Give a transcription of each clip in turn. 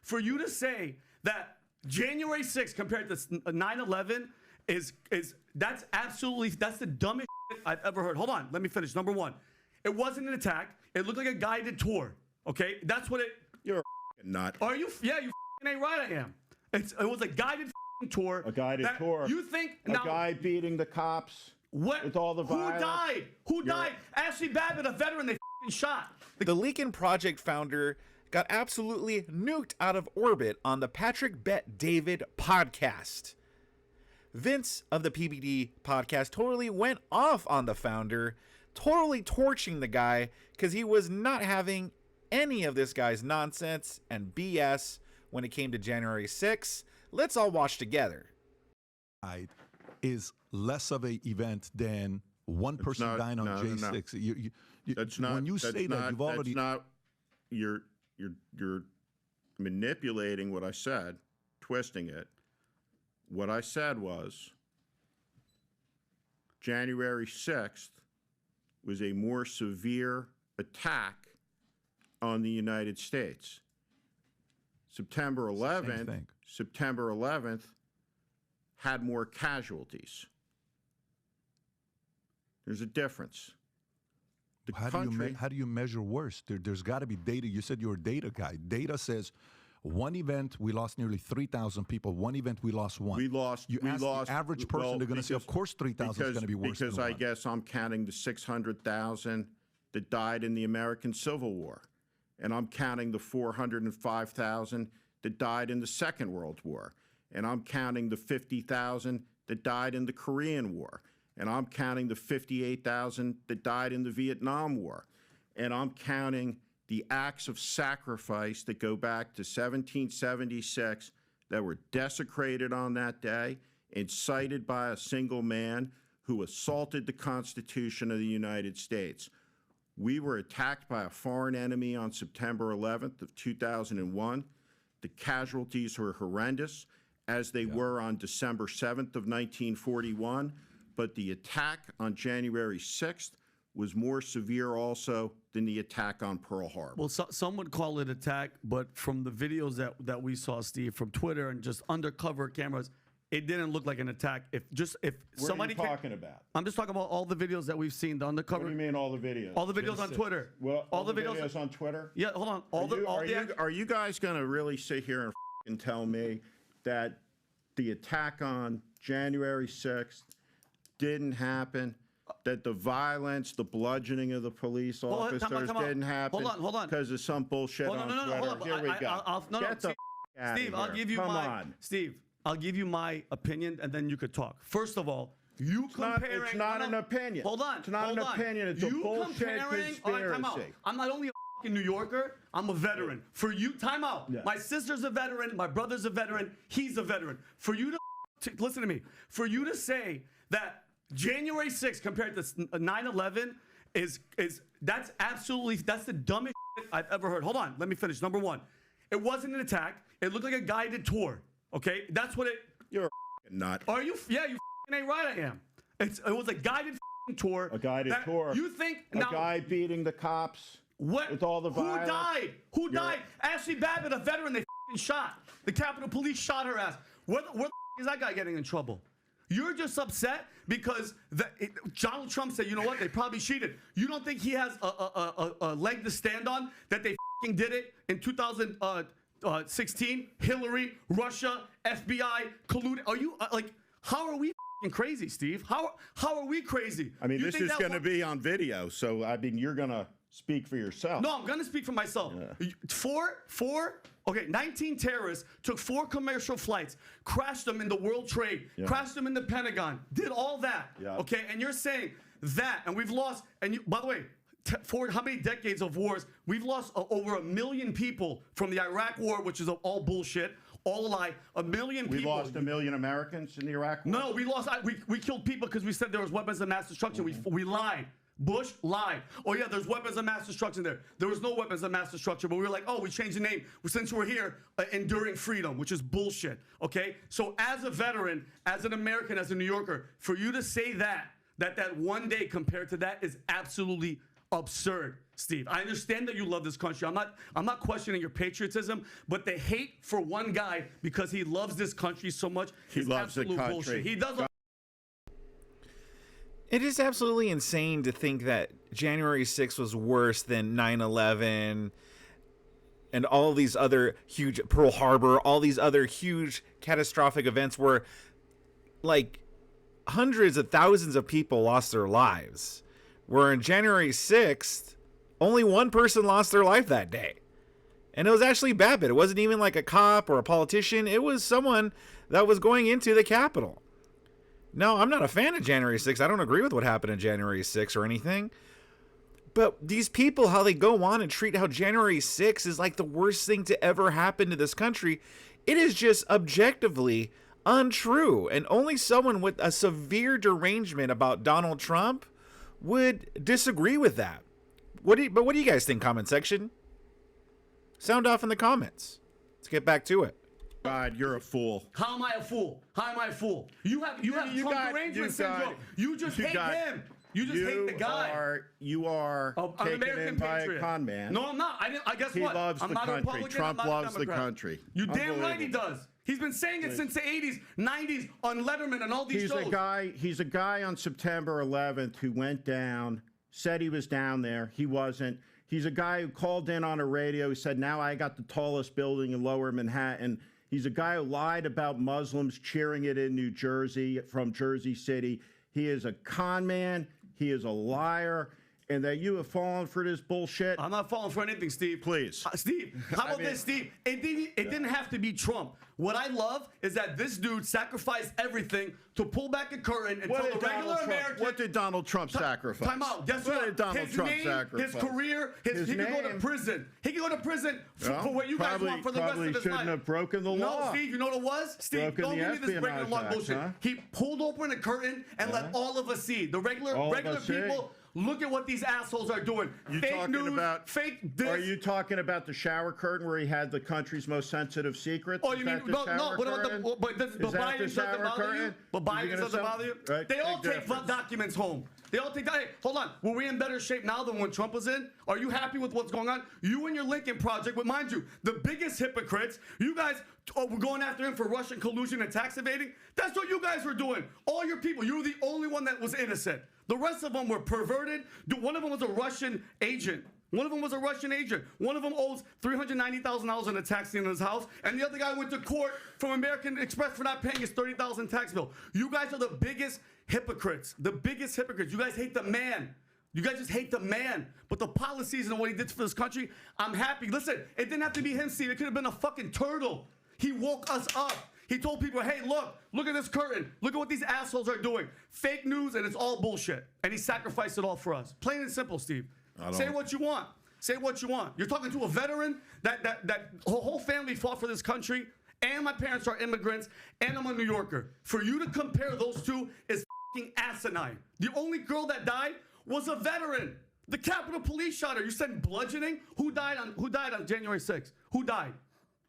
For you to say that January 6th compared to 9/11 that's the dumbest shit I've ever heard. Hold on, let me finish. Number one, it wasn't an attack. It looked like a guided tour. Okay, that's what it. You're a nut. Are you? Yeah, you ain't right. I am. It was a guided tour. A guided tour. You think a guy beating the cops? What? With all the violence? Who died? Who died? Ashley Babbitt, a veteran, they shot. The Lincoln Project founder got absolutely nuked out of orbit on the Patrick Bet David podcast. Vince of the PBD podcast totally went off on the founder, totally torching the guy because he was not having any of this guy's nonsense and BS when it came to January 6th. Let's all watch together. Is less of an event than one person dying on J6. That's not. When you say that, you've already. That's not. You're manipulating what I said, twisting it. What I said was January 6th was a more severe attack on the United States. September 11th had more casualties. There's a difference. How do you measure worse? There's got to be data. You said you're a data guy. Data says one event we lost nearly 3,000 people. One event we lost one. We lost. The average person, they're going to say, of course, 3,000 is going to be worse. Because I guess I'm counting the 600,000 that died in the American Civil War, and I'm counting the 405,000 that died in the Second World War, and I'm counting the 50,000 that died in the Korean War. And I'm counting the 58,000 that died in the Vietnam War. And I'm counting the acts of sacrifice that go back to 1776 that were desecrated on that day, incited by a single man who assaulted the Constitution of the United States. We were attacked by a foreign enemy on September 11th of 2001. The casualties were horrendous, as they were on December 7th of 1941. But the attack on January 6th was more severe also than the attack on Pearl Harbor. Well, some would call it attack, but from the videos that we saw, Steve, from Twitter and just undercover cameras, it didn't look like an attack. If somebody are you talking about? I'm just talking about all the videos that we've seen, the undercover. What do you mean all the videos? All the videos on Twitter. Well, all the videos on Twitter? Yeah, hold on. Are you guys going to really sit here and tell me that the attack on January 6th didn't happen, that the violence, the bludgeoning of the police officers didn't happen hold on. because of some bullshit on Twitter? Here we go. Get the out Steve, of here. Steve, I'll give you my opinion, and then you could talk. First of all, it's not an opinion. Hold on. It's not an opinion. It's a bullshit conspiracy. All right, time out. I'm not only a fucking New Yorker, I'm a veteran. For you, time out. Yeah. My sister's a veteran. My brother's a veteran. He's a veteran. For you to listen to me. For you to say that January 6th compared to 9/11 that's the dumbest shit I've ever heard. Hold on, let me finish. Number one, it wasn't an attack. It looked like a guided tour. Okay, that's what it. You're a nut. Are you? Yeah, you ain't right. I am. It was a guided tour. A guided tour. You think a guy beating the cops? What? With all the violence? Who died? Who died? Ashley Babbitt, a veteran, they shot. The Capitol Police shot her ass. Where the is that guy getting in trouble? You're just upset because Donald Trump said, you know what, they probably cheated. You don't think he has a leg to stand on that they did it in 2016? Hillary, Russia, FBI, colluded. Are you how are we crazy, Steve? How are we crazy? I mean, this is going to be on video, so I mean, you're going to speak for yourself. No, I'm going to speak for myself. Yeah. 19 terrorists took 4 commercial flights, crashed them in the World Trade, crashed them in the Pentagon, did all that. Yeah. Okay, and you're saying that, and we've lost, and by the way, for how many decades of wars, we've lost over 1 million people from the Iraq War, which is all bullshit, all a lie. 1 million people. We lost 1 million Americans in the Iraq War? No, we lost, we killed people because we said there was weapons of mass destruction. We lied. Bush lied. Oh, yeah, there's weapons of mass destruction there. There was no weapons of mass destruction, but we were like, oh, we changed the name since we're here, enduring freedom, which is bullshit, okay? So as a veteran, as an American, as a New Yorker, for you to say that one day compared to that is absolutely absurd, Steve. I understand that you love this country. I'm not questioning your patriotism, but the hate for one guy because he loves this country so much is loves the absolute country. bullshit. He does. It is absolutely insane to think that January 6th was worse than 9/11 and all these other huge, Pearl Harbor, all these other huge catastrophic events where like hundreds of thousands of people lost their lives. Where on January 6th, only one person lost their life that day. And it was actually Babbitt. It wasn't even like a cop or a politician. It was someone that was going into the Capitol. No, I'm not a fan of January 6th. I don't agree with what happened on January 6th or anything. But these people, how they go on and treat how January 6th is like the worst thing to ever happen to this country, it is just objectively untrue. And only someone with a severe derangement about Donald Trump would disagree with that. But what do you guys think, comment section? Sound off in the comments. Let's get back to it. God, you're a fool. How am I a fool? How am I a fool? You have Trump derangement syndrome. You just hate him. You just hate the guy. You are taken American in by patriot. a con man. No, I'm not. I guess He what? loves I'm the not a country. Republican. Trump I'm not a loves the Democrat. country. You damn right he Unbelievable. does. He's been saying it since the 80s, 90s on Letterman and all these shows. He's a guy on September 11th who went down, said he was down there. He wasn't. He's a guy who called in on a radio. He said, now I got the tallest building in Lower Manhattan. He's a guy who lied about Muslims cheering it in New Jersey from Jersey City. He is a con man. He is a liar. And that you have fallen for this bullshit. I'm not falling for anything, Steve. Please. Steve, how about this, Steve? It didn't have to be Trump. What I love is that this dude sacrificed everything to pull back a curtain and tell the regular American. What did Donald Trump sacrifice? Time out. Guess what? what? Did Donald His Trump name, sacrifice? his career, he could go to prison. He could go to prison for what you guys want for the rest of his life. Probably shouldn't have broken the law. No, Steve, you know what it was? Steve, don't give me this breaking the law bullshit. Huh? He pulled open a curtain and let all of us see. The regular people. Look at what these assholes are doing. Fake news, fake this. Are you talking about the shower curtain where he had the country's most sensitive secrets? Oh, you mean no? But Biden doesn't bother you. But Biden doesn't bother you. Right. They all take documents home. They all take. Hey, hold on. Were we in better shape now than when Trump was in? Are you happy with what's going on? You and your Lincoln Project, but mind you, the biggest hypocrites. You guys were going after him for Russian collusion and tax evading. That's what you guys were doing. All your people. You were the only one that was innocent. The rest of them were perverted. One of them was a Russian agent. One of them owes $390,000 in a tax lien in his house, and the other guy went to court from American Express for not paying his $30,000 tax bill. You guys are the biggest hypocrites. The biggest hypocrites. You guys hate the man. You guys just hate the man. But the policies and what he did for this country, I'm happy. Listen, it didn't have to be him, Steve. It could have been a fucking turtle. He woke us up. He told people, hey, look at this curtain. Look at what these assholes are doing. Fake news, and it's all bullshit. And he sacrificed it all for us. Plain and simple, Steve. Say what you want. Say what you want. You're talking to a veteran that whole family fought for this country, and my parents are immigrants, and I'm a New Yorker. For you to compare those two is fucking asinine. The only girl that died was a veteran. The Capitol Police shot her. You said bludgeoning? Who died on January 6th? Who died?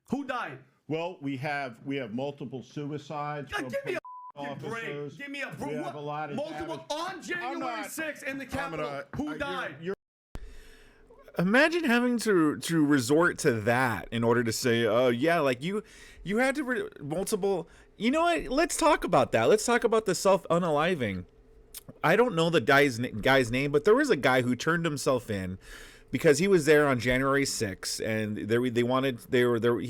Who died? Well, we have multiple suicides. God, give me a break. Give me a break. We have a lot of multiple on January 6th in the Capitol. Who died? Imagine having to resort to that in order to say, oh yeah, like you had to multiple. You know what? Let's talk about that. Let's talk about the self-unaliving. I don't know the guy's name, but there was a guy who turned himself in because he was there on January 6th, and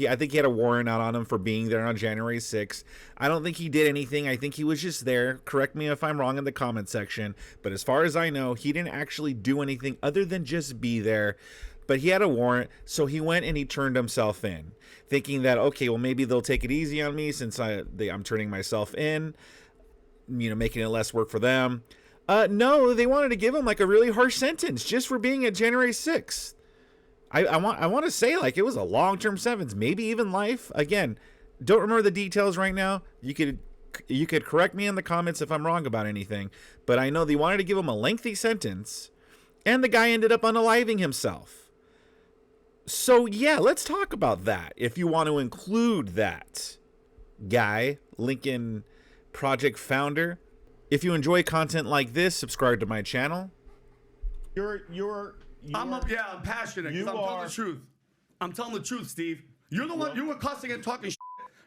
I think he had a warrant out on him for being there on January 6th. I don't think he did anything. I think he was just there. Correct me if I'm wrong in the comment section. But as far as I know, he didn't actually do anything other than just be there. But he had a warrant, so he went and he turned himself in, thinking that, okay, well, maybe they'll take it easy on me since I'm turning myself in, making it less work for them. No, they wanted to give him like a really harsh sentence just for being at January 6th. I want to say like it was a long-term sentence, maybe even life. Again, don't remember the details right now. You could correct me in the comments if I'm wrong about anything, but I know they wanted to give him a lengthy sentence, and the guy ended up unaliving himself. So yeah, let's talk about that if you want to include that guy, Lincoln Project founder. If you enjoy content like this, subscribe to my channel. I'm passionate because I'm telling the truth. I'm telling the truth, Steve. You're the one. You were cussing and talking shit.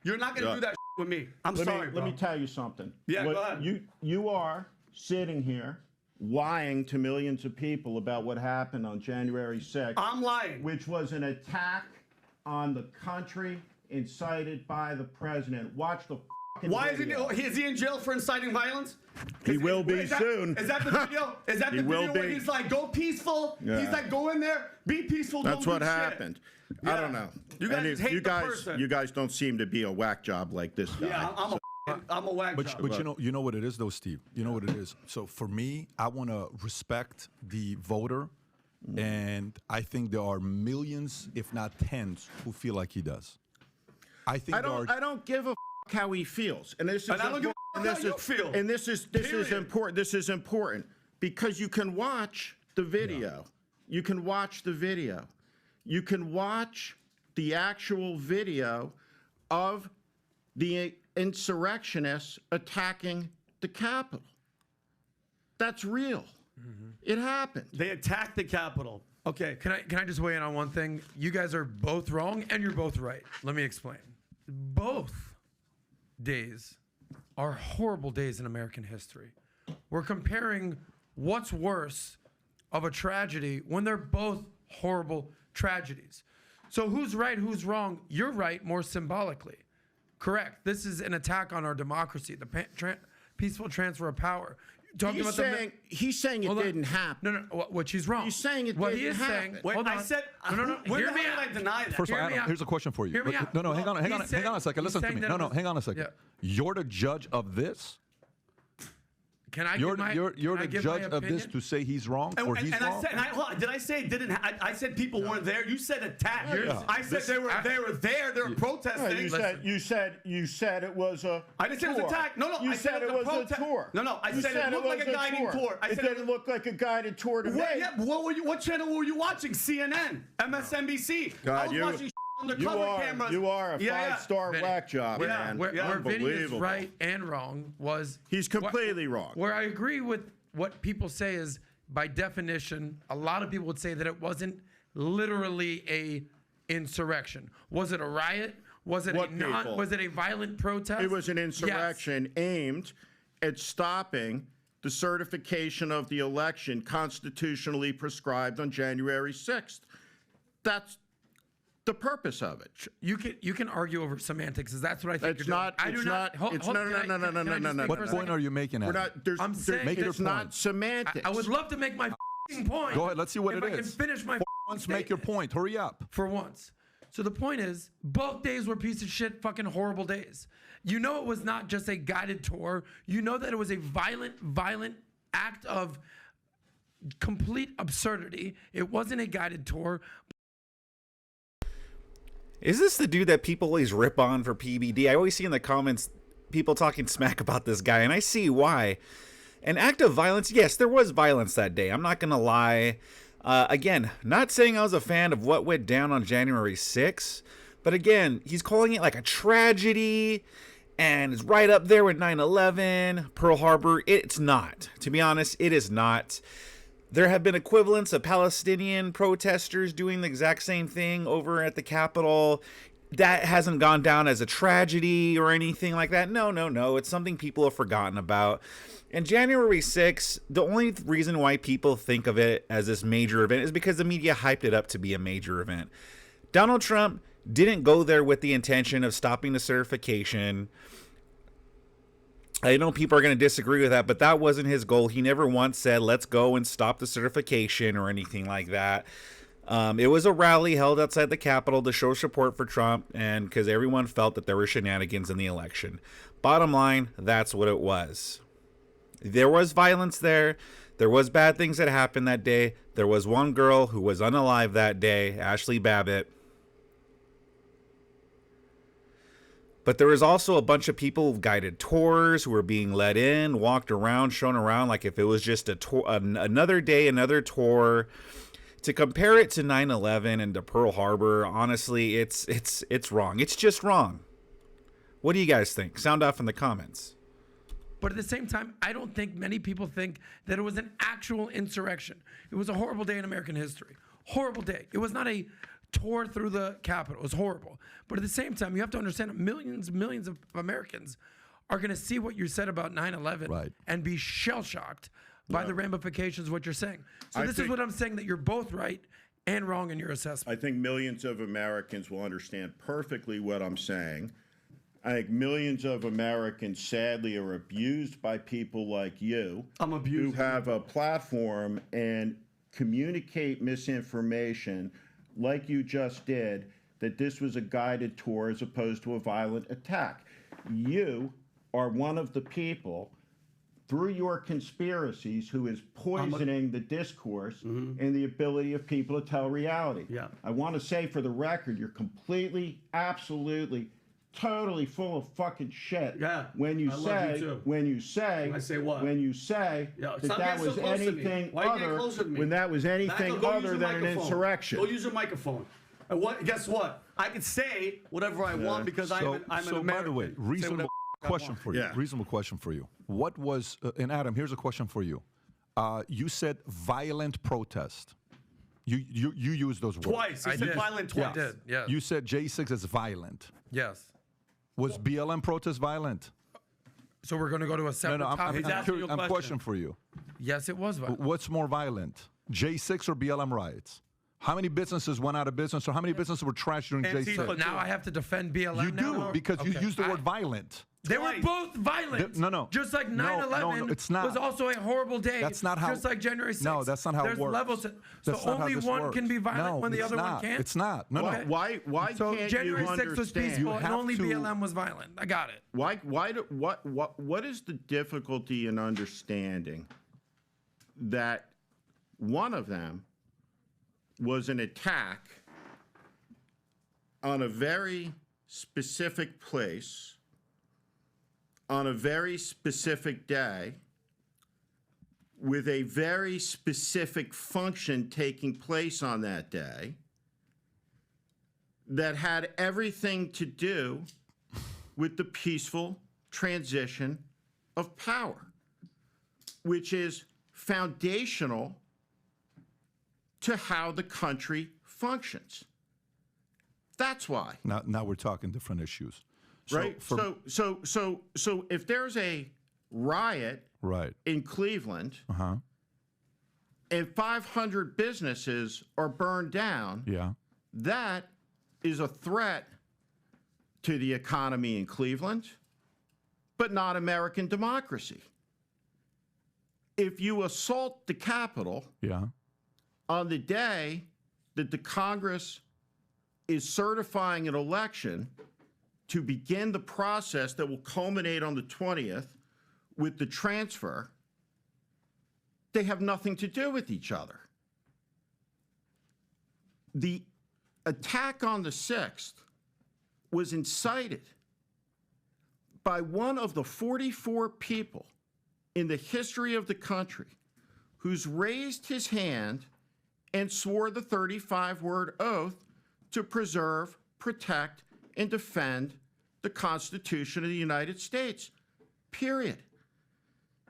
You're not gonna do that with me. I'm sorry, bro. Let me tell you something. Yeah, go ahead. You are sitting here lying to millions of people about what happened on January 6th. I'm lying. Which was an attack on the country incited by the president. Watch the fucking video. Is he in jail for inciting violence? He will be soon. Is that the video? Is that the video where he's like, go peaceful? Yeah. He's like, go in there, be peaceful. That's don't what do shit. happened. Yeah. I don't know. You guys hate the person. You guys don't seem to be a whack job like this guy. Yeah, I'm a whack job. But you know what it is though, Steve. You know what it is. So for me, I want to respect the voter, and I think there are millions, if not tens, who feel like he does. I don't give a how he feels, and this is I don't give a how you feel. And this is important. This is important because you can watch the video. Yeah. You can watch the video. You can watch the actual video of the insurrectionists attacking the Capitol. That's real. Mm-hmm. It happened. They attacked the Capitol. Okay, can I just weigh in on one thing? You guys are both wrong and you're both right. Let me explain. Both days are horrible days in American history. We're comparing what's worse of a tragedy when they're both horrible tragedies. So who's right, who's wrong? You're right more symbolically. Correct. This is an attack on our democracy, the peaceful transfer of power. He's saying it didn't happen. No, what she's wrong. He's saying it didn't happen. Wait, I said, no. Hear me out. I deny that. First of all, Adam, here's a question for you. Hear me out. No, hang on a second. Listen to me. No, hang on a second. Yeah. You're the judge of this? Can I You're give the judge of this to say he's wrong or he's wrong? Did I say it didn't? I said people weren't there. You said attack. Yeah. I said they were there. They were protesting. You said it was a. I didn't say it was attack. No. You said it was a tour. No. I said it looked like a guided tour. It didn't look like a guided tour to me. Yeah. What channel were you watching? CNN, MSNBC. God, I was watching undercover cameras. You are a five-star whack job, man. Where Vinny is right and wrong was... He's completely wrong. Where I agree with what people say is, by definition, a lot of people would say that it wasn't literally a insurrection. Was it a riot? Was it a violent protest? It was an insurrection aimed at stopping the certification of the election constitutionally prescribed on January 6th. That's the purpose of it. You can argue over semantics. Is that's what I think? It's not. No. What point are you making? I'm saying make your it's not semantics. I would love to make my point. Go ahead. Let's see what it is. If I can finish my once, make your point. Hurry up. For once. So the point is, both days were piece of shit, fucking horrible days. You know, it was not just a guided tour. You know that it was a violent act of complete absurdity. It wasn't a guided tour. Is this the dude that people always rip on for PBD? I always see in the comments people talking smack about this guy, and I see why. An act of violence, yes, there was violence that day. I'm not going to lie. Again, not saying I was a fan of what went down on January 6th, but again, he's calling it like a tragedy, and it's right up there with 9/11, Pearl Harbor. It's not. To be honest, it is not. There have been equivalents of Palestinian protesters doing the exact same thing over at the Capitol. That hasn't gone down as a tragedy or anything like that. No. It's something people have forgotten about. And January 6th, the only reason why people think of it as this major event is because the media hyped it up to be a major event. Donald Trump didn't go there with the intention of stopping the certification. I know people are going to disagree with that, but that wasn't his goal. He never once said, let's go and stop the certification or anything like that. It was a rally held outside the Capitol to show support for Trump and because everyone felt that there were shenanigans in the election. Bottom line, that's what it was. There was violence there. There was bad things that happened that day. There was one girl who was unalive that day, Ashley Babbitt. But there was also a bunch of people who guided tours who were being let in, walked around, shown around like if it was just a tour, another day, another tour. To compare it to 9/11 and to Pearl Harbor, honestly, it's wrong. It's just wrong. What do you guys think? Sound off in the comments. But at the same time, I don't think many people think that it was an actual insurrection. It was a horrible day in American history. Horrible day. It was not a tour through the Capitol. It was horrible. But at the same time, you have to understand that millions of Americans are going to see what you said about 9/11 Right. and be shell-shocked by the ramifications of what you're saying. So this is think- what I'm saying, that you're both right and wrong in your assessment. I think millions of Americans will understand perfectly what I'm saying. I think millions of Americans, sadly, are abused by people like you. I'm abused. Who have a platform and communicate misinformation like you just did, that this was a guided tour as opposed to a violent attack. You are one of the people, through your conspiracies, who is poisoning the discourse and the ability of people to tell reality. Yeah. I want to say for the record, you're completely, absolutely, totally full of fucking shit. Yeah, When you I love say, you too. when you say, I say what? when you say Yeah, that stop that getting was so close to me. anything Why are you getting other, closer to me? when that was anything Go use other your than an microphone. insurrection. Go use your microphone. And what? Guess what? I can say whatever I want because I'm an American. by the way, Say reasonable whatever I question want. for you. Yeah. Reasonable question for you. What was, and Adam, here's a question for you. You said violent protest. You used those words. Twice. He I said did. violent Yeah. twice. I did, yes. You said J6 is violent. Yes. Was BLM protest violent? So we're going to go to a No, separate no, topic. He's asking you a I'm question. question for you. Yes, it was violent. What's more violent, J6 or BLM riots? How many businesses went out of business, or how many businesses were trashed during Antifa. J6? So now I have to defend BLM. You now? do, because you Okay. used the word violent. They were Twice. both violent. No. Just like No, 9/11 no, it's not. was also a horrible day. That's not how- Just like January 6th. No, that's not how it There's works. levels. So That's not how only this one works. can be violent No, when the it's other not. one can't? It's not. No, Okay. no. Why So can't January you 6th was understand? peaceful and have only to- BLM was violent. I got it. What is the difficulty in understanding that one of them was an attack on a very specific place, on a very specific day, with a very specific function taking place on that day, that had everything to do with the peaceful transition of power, which is foundational to how the country functions. That's why, Now we're talking different issues. right? So if there's a riot Right. in Cleveland Uh-huh. and 500 businesses are burned down, Yeah. that is a threat to the economy in Cleveland, but not American democracy. If you assault the Capitol Yeah. on the day that the Congress is certifying an election to begin the process that will culminate on the 20th with the transfer, they have nothing to do with each other. The attack on the 6th was incited by one of the 44 people in the history of the country who's raised his hand and swore the 35-word oath to preserve, protect, and defend the Constitution of the United States, period.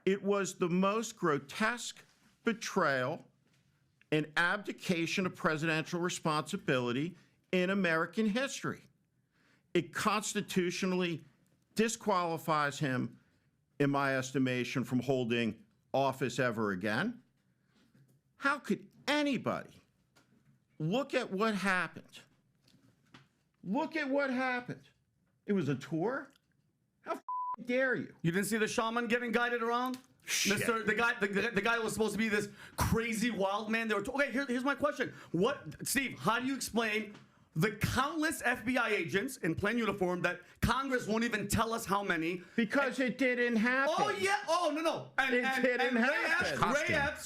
It was the most grotesque betrayal and abdication of presidential responsibility in American history. It constitutionally disqualifies him, in my estimation, from holding office ever again. How could anybody look at what happened? Look at what happened. It was a tour? How dare you? You didn't see the shaman getting guided around? Mr. The guy that was supposed to be this crazy wild man. They were okay. Here's my question. Steve? How do you explain the countless FBI agents in plain uniform that Congress won't even tell us how many? Because it didn't happen. Oh yeah. Oh no. And It didn't happen.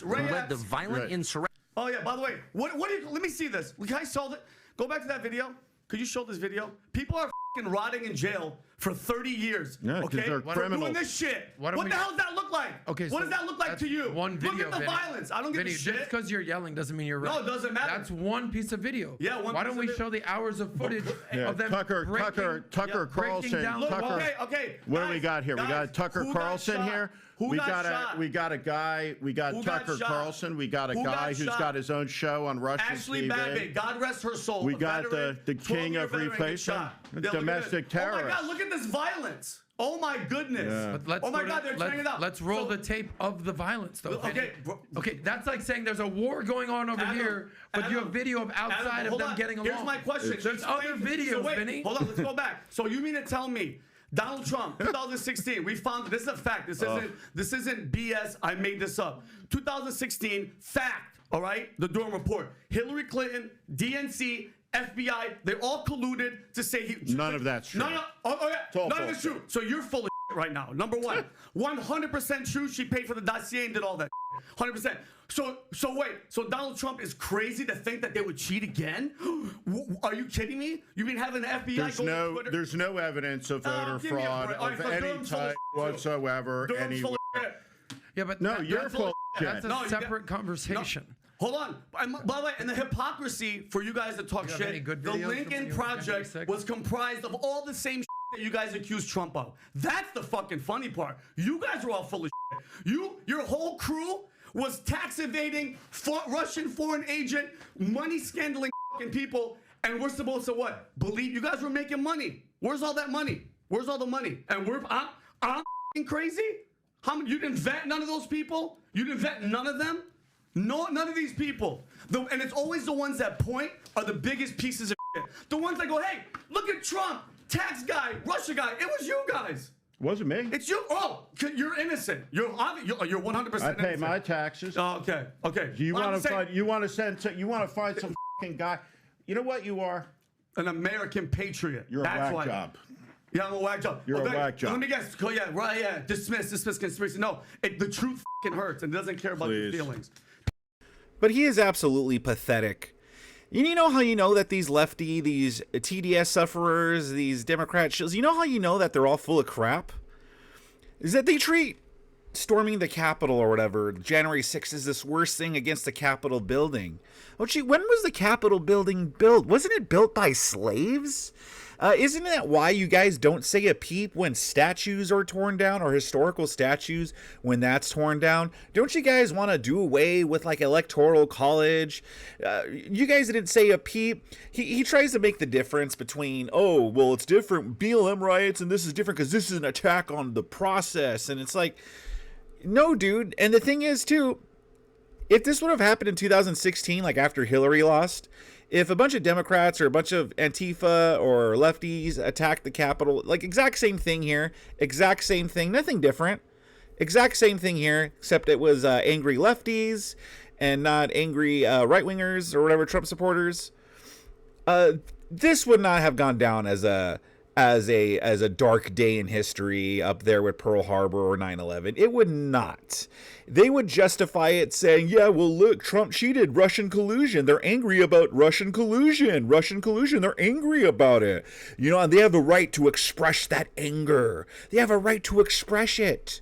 Who led the violent Right. insurrection. Oh yeah. By the way, what? Let me see this. Can I solve it? Go back to that video. Could you show this video? People are fucking rotting in jail for 30 years. Yeah, 'cause okay, they're for criminals. doing this shit. Why don't What we- the hell does that look like? Okay, what so does that look like that's to you? one video, Look at the Vinny. violence. I don't give Vinny, a shit. just because you're yelling doesn't mean you're right. No, it doesn't matter. That's one piece of video. Yeah, one Why piece don't of we video. show the hours of footage Yeah, of them Tucker breaking Carlson. down Look, the Tucker- wall? okay. What do guys, we got here? We guys, got Tucker who got Carlson shot? here. Who we got got shot? we got a guy. We got Who got Tucker shot? Carlson. We got a Who got guy who's shot? got his own show on Russian Ashley TV. Babbitt, God rest her soul. We a got veteran, the king 12-year of veteran, gets replacement, shot. Yeah, look at domestic this. Oh my terrorist. God, look at this violence. Oh my goodness. Yeah. But let's Oh my go to- God, they're turning it up. Let's roll So- the tape of the violence, though. Okay, Vinny. bro- Okay, that's like saying there's a war going on over Adam, here, but you have Adam, video of outside Adam, of hold them on. getting along. Here's my question. There's other videos, wait, Vinny. Hold on, let's go back. So you mean to tell me Donald Trump, 2016, we found this is a fact. This isn't BS. I made this up. 2016, fact. All right, the Durham report. Hillary Clinton, DNC, FBI, they all colluded to say he. None of that's true. No. Oh yeah. all None of it's true. So you're full of right now. Number one, 100% true. She paid for the dossier and did all that. 100%. So wait. So Donald Trump is crazy to think that they would cheat again? Are you kidding me? You mean having the FBI go on Twitter? The's no evidence of voter give me a fraud break. All right, of so any Durham's full of type too. whatsoever. Durham's full of shit. Yeah, but No, you're that's full all- of that's shit. a No, you separate conversation. Hold on. By the way, and the hypocrisy for you guys to talk You have any shit, good the videos from Lincoln when you were Project 56? was comprised of all the same shit that you guys accused Trump of. That's the fucking funny part. You guys are all full of shit. Your whole crew was tax evading, Russian foreign agent, money scandaling fucking people, and we're supposed to what? Believe you guys were making money. Where's all that money? Where's all the money? And I'm fucking crazy? You didn't vet none of those people? You didn't vet none of them? No, none of these people. And it's always the ones that point are the biggest pieces of shit. The ones that go, hey, look at Trump, tax guy, Russia guy. It was you guys. Wasn't me. It's you. Oh, you're innocent. You're 100% I pay innocent. my taxes. Oh, okay. Do you Well, I'm want to saying, find? You want to find some fucking guy? You know what you are? an American patriot. You're That's a whack why. job. Yeah, I'm a whack job. You're a Okay, whack job. Let me guess. Oh, yeah, right, yeah. Dismiss conspiracy. No, the truth fucking hurts and doesn't care about your Please. feelings. But he is absolutely pathetic. You know how you know that these TDS sufferers, these Democrat shills, you know how you know that they're all full of crap? Is that they treat storming the Capitol or whatever, January 6th, is this worst thing against the Capitol building. Oh, gee, when was the Capitol building built? Wasn't it built by slaves? Isn't that why you guys don't say a peep when statues are torn down, or historical statues when that's torn down? Don't you guys want to do away with like electoral college? You guys didn't say a peep. He tries to make the difference between, oh, well, it's different BLM riots and this is different because this is an attack on the process. And it's like, no, dude. And the thing is, too, if this would have happened in 2016, like after Hillary lost, if a bunch of Democrats or a bunch of Antifa or lefties attacked the Capitol, like exact same thing here, exact same thing, nothing different, exact same thing here, except it was angry lefties and not angry right-wingers or whatever, Trump supporters. This would not have gone down as a dark day in history up there with Pearl Harbor or 9/11. It would not. They would justify it saying, yeah, well, look, Trump cheated, Russian collusion. They're angry about Russian collusion. They're angry about it. You know, and they have the right to express that anger. They have a right to express it.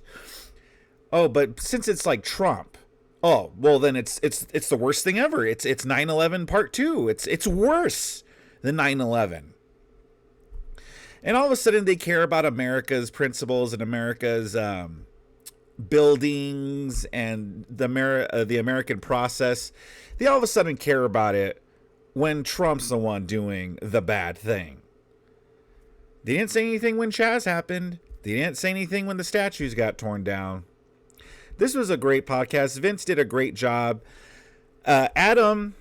Oh, but since it's like Trump, oh, well, then it's the worst thing ever. It's 9/11 part 2. It's worse than 9/11. And all of a sudden they care about America's principles and America's buildings and the American process. They all of a sudden care about it when Trump's the one doing the bad thing. They didn't say anything when Chaz happened. They didn't say anything when the statues got torn down. This was a great podcast. Vince did a great job. Adam,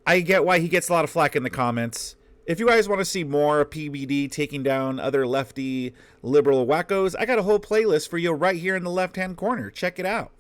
I get why he gets a lot of flack in the comments. If you guys want to see more PBD taking down other lefty liberal wackos, I got a whole playlist for you right here in the left-hand corner. Check it out.